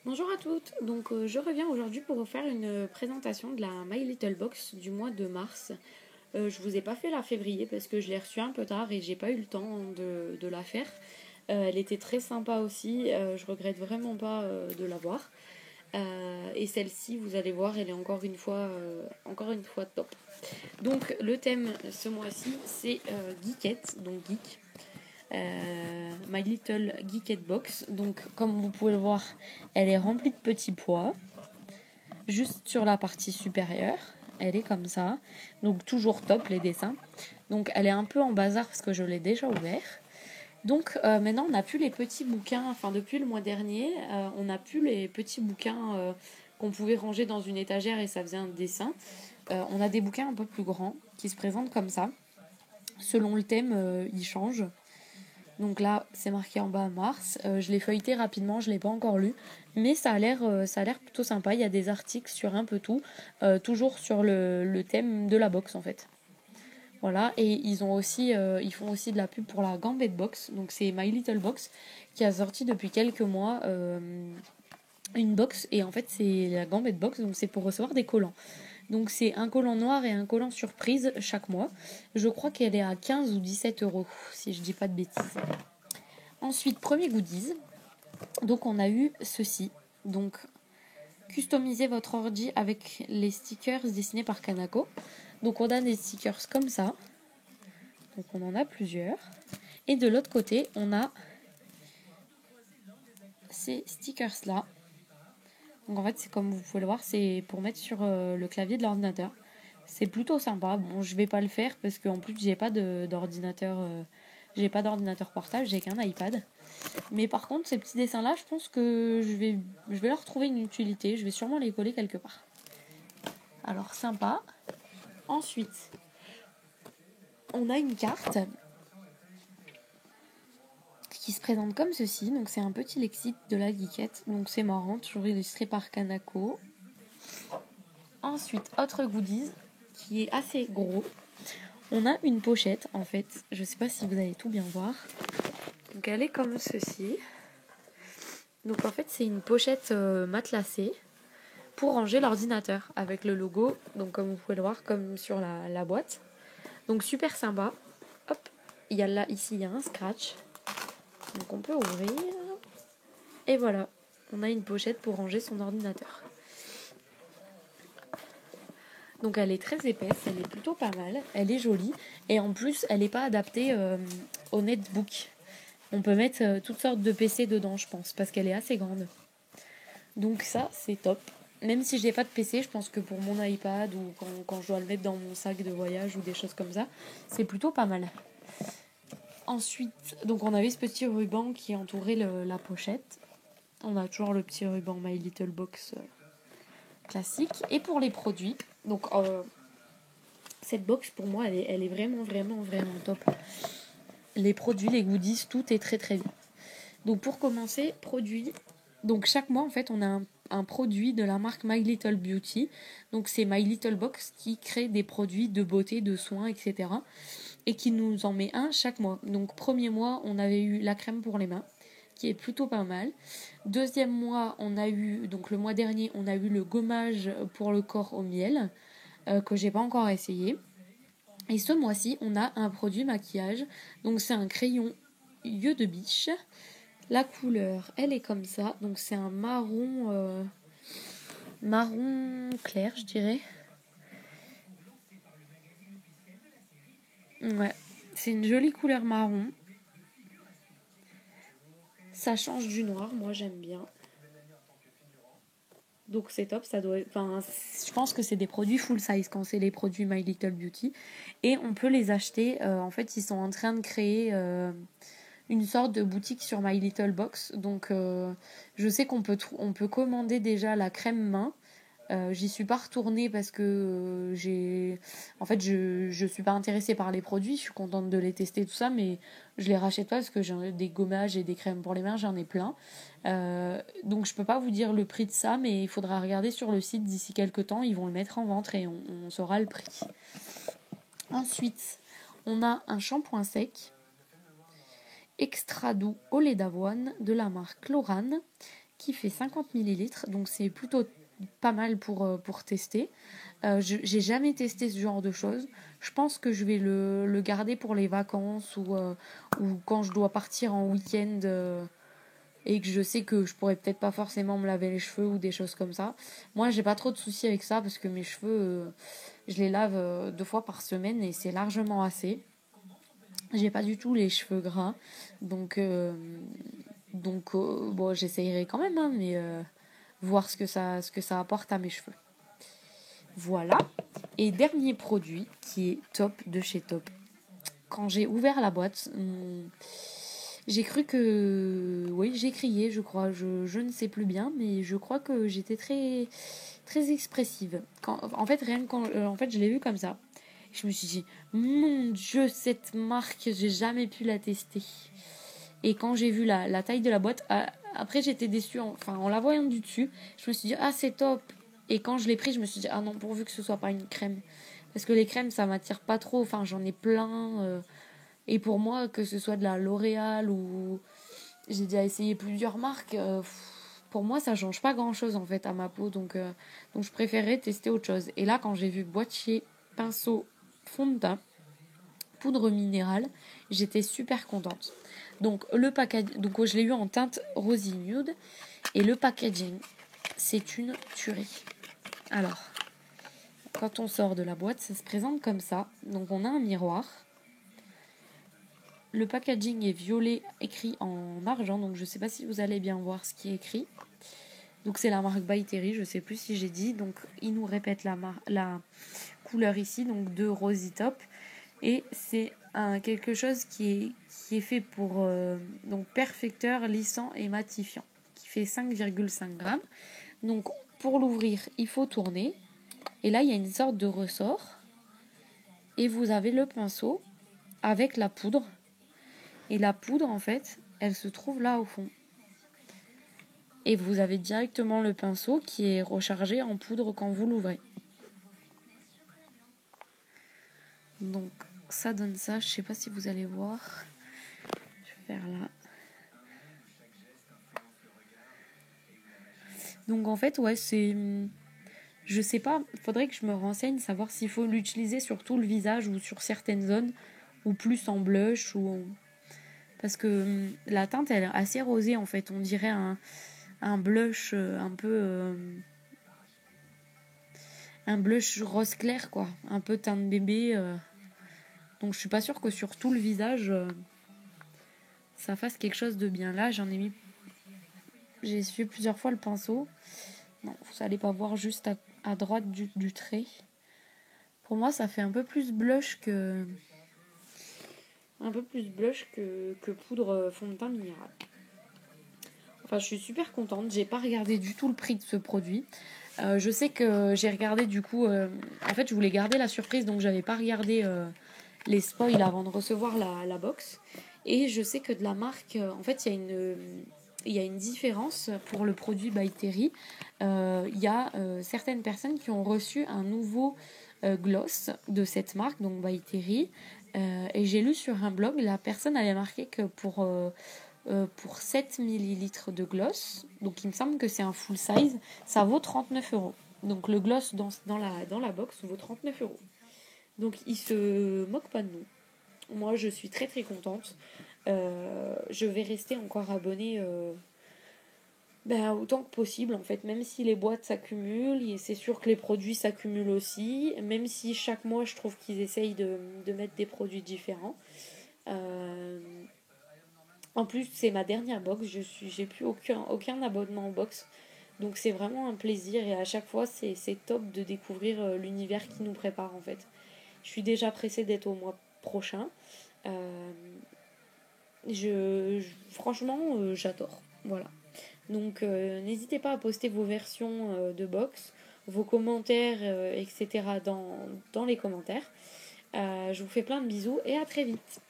Bonjour à toutes, donc je reviens aujourd'hui pour vous faire une présentation de la My Little Box du mois de mars. Je vous ai pas fait la février parce que je l'ai reçue un peu tard et j'ai pas eu le temps de la faire. Elle était très sympa aussi, je regrette vraiment pas de l'avoir. Et celle-ci, vous allez voir, elle est encore une fois top. Donc le thème ce mois-ci c'est Geekette, donc geek. My Little Geekette Box. Donc, comme vous pouvez le voir, elle est remplie de petits pois. Juste sur la partie supérieure, elle est comme ça. Donc, toujours top les dessins. Donc, elle est un peu en bazar parce que je l'ai déjà ouvert. Donc, maintenant, on n'a plus les petits bouquins. Enfin, depuis le mois dernier, on n'a plus les petits bouquins qu'on pouvait ranger dans une étagère et ça faisait un dessin. On a des bouquins un peu plus grands qui se présentent comme ça. Selon le thème, ils changent. Donc là, c'est marqué en bas mars. Je l'ai feuilleté rapidement, je ne l'ai pas encore lu. Mais ça a l'air plutôt sympa. Il y a des articles sur un peu tout. Toujours sur le thème de la box en fait. Voilà. Et ils font aussi de la pub pour la Gambit Box. Donc c'est My Little Box qui a sorti depuis quelques mois une box. Et en fait, c'est la Gambit Box. Donc c'est pour recevoir des collants. Donc c'est un collant noir et un collant surprise chaque mois. Je crois qu'elle est à 15 ou 17 euros, si je dis pas de bêtises. Ensuite, premier goodies. Donc on a eu ceci. Donc customisez votre ordi avec les stickers dessinés par Kanako. Donc on a des stickers comme ça. Donc on en a plusieurs. Et de l'autre côté, on a ces stickers là. Donc en fait, c'est comme vous pouvez le voir, c'est pour mettre sur le clavier de l'ordinateur. C'est plutôt sympa. Bon, je vais pas le faire parce qu'en plus, j'ai pas d'ordinateur portable, j'ai qu'un iPad. Mais par contre, ces petits dessins-là, je pense que je vais leur trouver une utilité. Je vais sûrement les coller quelque part. Alors, sympa. Ensuite, on a une carte qui se présente comme ceci. Donc, c'est un petit lexique de la geekette. Donc, c'est marrant, toujours illustré par Kanako. Ensuite, autre goodies qui est assez gros. On a une pochette, en fait. Je sais pas si vous allez tout bien voir. Donc, elle est comme ceci. Donc, en fait, c'est une pochette matelassée pour ranger l'ordinateur avec le logo, donc comme vous pouvez le voir, comme sur la boîte. Donc super sympa. Hop, ici il y a un scratch. Donc on peut ouvrir. Et voilà, on a une pochette pour ranger son ordinateur. Donc elle est très épaisse, elle est plutôt pas mal, elle est jolie. Et en plus, elle n'est pas adaptée au netbook. On peut mettre toutes sortes de PC dedans, je pense, parce qu'elle est assez grande. Donc ça, c'est top. Même si je n'ai pas de PC, je pense que pour mon iPad ou quand je dois le mettre dans mon sac de voyage ou des choses comme ça, c'est plutôt pas mal. Ensuite, donc on avait ce petit ruban qui entourait la pochette. On a toujours le petit ruban My Little Box classique. Et pour les produits, donc cette box pour moi elle est vraiment vraiment vraiment top. Les produits, les goodies, tout est très très bien. Donc pour commencer, produits. Donc chaque mois en fait on a un produit de la marque My Little Beauty. Donc c'est My Little Box qui crée des produits de beauté, de soins, etc. Et qui nous en met un chaque mois. Donc premier mois on avait eu la crème pour les mains qui est plutôt pas mal. Deuxième mois on a eu, donc le mois dernier on a eu le gommage pour le corps au miel que j'ai pas encore essayé. Et ce mois-ci on a un produit maquillage. Donc c'est un crayon yeux de biche. La couleur, elle est comme ça. Donc c'est un marron clair, je dirais. Ouais, c'est une jolie couleur marron. Ça change du noir, moi j'aime bien. Donc c'est top, ça doit. Enfin, je pense que c'est des produits full size quand c'est les produits My Little Beauty. Et on peut les acheter. En fait, ils sont en train de créer une sorte de boutique sur My Little Box. Donc je sais on peut commander déjà la crème main. J'y suis pas retournée parce que en fait, je suis pas intéressée par les produits. Je suis contente de les tester, tout ça, mais je les rachète pas parce que j'ai des gommages et des crèmes pour les mains, j'en ai plein. Donc je peux pas vous dire le prix de ça, mais il faudra regarder sur le site d'ici quelques temps. Ils vont le mettre en vente et on saura le prix. Ensuite, on a un shampoing sec extra doux au lait d'avoine de la marque Lorane qui fait 50 millilitres, donc c'est plutôt pas mal pour tester. J'ai jamais testé ce genre de choses. Je pense que je vais le garder pour les vacances ou quand je dois partir en week-end et que je sais que je pourrais peut-être pas forcément me laver les cheveux ou des choses comme ça. Moi, j'ai pas trop de soucis avec ça parce que mes cheveux, je les lave 2 fois par semaine et c'est largement assez. J'ai pas du tout les cheveux gras, donc bon, j'essayerai quand même, hein, mais voir ce que ça apporte à mes cheveux. Voilà. Et dernier produit qui est Top de chez Top. Quand j'ai ouvert la boîte, j'ai cru que... Oui, j'ai crié, je crois. Je ne sais plus bien, mais je crois que j'étais très, très expressive. En fait, rien que en fait, je l'ai vu comme ça. Je me suis dit, mon Dieu, cette marque, j'ai jamais pu la tester. Et quand j'ai vu la taille de la boîte, après j'étais déçue, en la voyant du dessus, je me suis dit, ah c'est top. Et quand je l'ai pris, je me suis dit, ah non, pourvu que ce soit pas une crème. Parce que les crèmes, ça m'attire pas trop, j'en ai plein. Et pour moi, que ce soit de la L'Oréal ou... J'ai déjà essayé plusieurs marques, pour moi ça change pas grand chose en fait à ma peau, donc je préférais tester autre chose. Et là, quand j'ai vu boîtier, pinceau, fond de teint, poudre minérale, j'étais super contente. Donc je l'ai eu en teinte rosy nude et le packaging, c'est une tuerie. Alors, quand on sort de la boîte, ça se présente comme ça. Donc on a un miroir. Le packaging est violet écrit en argent, donc je sais pas si vous allez bien voir ce qui est écrit. Donc c'est la marque By Terry, je sais plus si j'ai dit. Donc il nous répète la couleur ici, donc de Rosy Top. Et c'est quelque chose qui est fait pour donc perfecteur, lissant et matifiant, qui fait 5,5 grammes. Donc pour l'ouvrir, il faut tourner. Et là, il y a une sorte de ressort. Et vous avez le pinceau avec la poudre. Et la poudre, en fait, elle se trouve là au fond. Et vous avez directement le pinceau qui est rechargé en poudre quand vous l'ouvrez. Donc ça donne ça, je sais pas si vous allez voir. Je vais faire là. Donc en fait, ouais, c'est... Je sais pas, faudrait que je me renseigne, savoir s'il faut l'utiliser sur tout le visage ou sur certaines zones, ou plus en blush, parce que la teinte, elle est assez rosée en fait. On dirait un blush un blush rose clair, quoi. Un peu teinte bébé. Donc je suis pas sûre que sur tout le visage, ça fasse quelque chose de bien. Là, j'ai essuyé plusieurs fois le pinceau. Non, vous allez pas voir juste à droite du trait. Pour moi, ça fait un peu plus blush que poudre fond de teint minéral. Enfin, je suis super contente. J'ai pas regardé du tout le prix de ce produit. Je sais que j'ai regardé du coup... en fait, je voulais garder la surprise, donc j'avais pas regardé les spoils avant de recevoir la box. Et je sais que de la marque... en fait, il y a une différence pour le produit By Terry. Il y a certaines personnes qui ont reçu un nouveau gloss de cette marque, donc By Terry. Et j'ai lu sur un blog, la personne avait marqué que pour 7 millilitres de gloss, donc il me semble que c'est un full size, ça vaut 39 €. Donc le gloss dans la box vaut 39 €. Donc il se moque pas de nous. Moi je suis très très contente. Je vais rester encore abonnée autant que possible en fait, même si les boîtes s'accumulent, et c'est sûr que les produits s'accumulent aussi, même si chaque mois je trouve qu'ils essayent de mettre des produits différents. En plus, c'est ma dernière box, j'ai plus aucun abonnement en box, donc c'est vraiment un plaisir, et à chaque fois c'est top de découvrir l'univers qui nous prépare en fait. Je suis déjà pressée d'être au mois prochain. Franchement, j'adore. Voilà. Donc n'hésitez pas à poster vos versions de box, vos commentaires, etc. dans les commentaires. Je vous fais plein de bisous et à très vite.